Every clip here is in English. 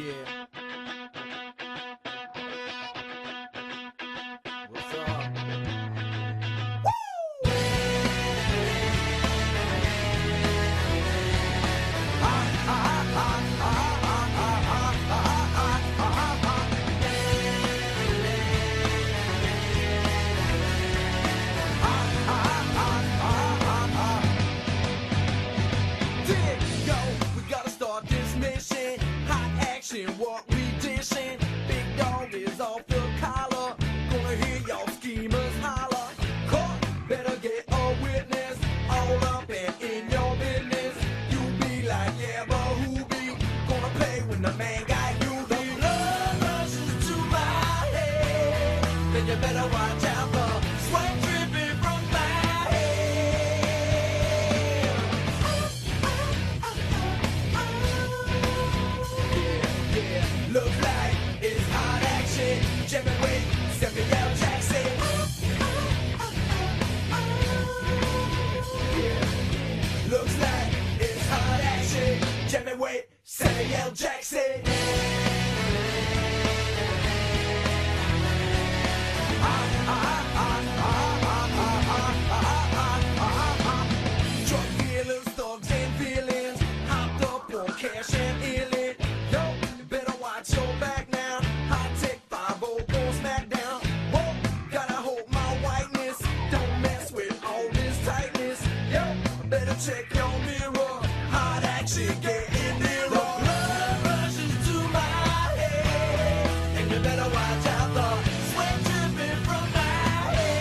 Yeah. What's up? Yo, we gotta start this mission. Hot action, what we dishing. Big dog is off the collar. Gonna hear y'all schemers holler. Caught, better get a witness. All up and in your business. You be like, yeah, but who be gonna pay when the man got you? The blood rushes to my head. Then you better watch out for sweat dripping from my head. Look like it's hot action. Jimmy Wade, Samuel Jackson. Looks like it's hot action. Jimmy Wade, Samuel Jackson. Drug dealers, thugs and villains hopped up on cash and illin'. Yo, you better watch your back now. High tech 504 smackdown. Whoa, gotta hold my whiteness. Don't mess with all this tightness. Yo, better check your mirror. Hot action getting nearer. The blood rushes to my head, and you better watch out. The sweat dripping from my head.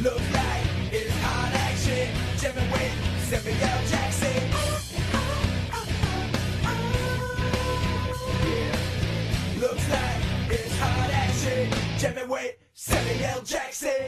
Look like it's hot action. Jimmy Wade, Samuel Jackson. Looks like it's hot action. Jimmy Wade, Samuel Jackson.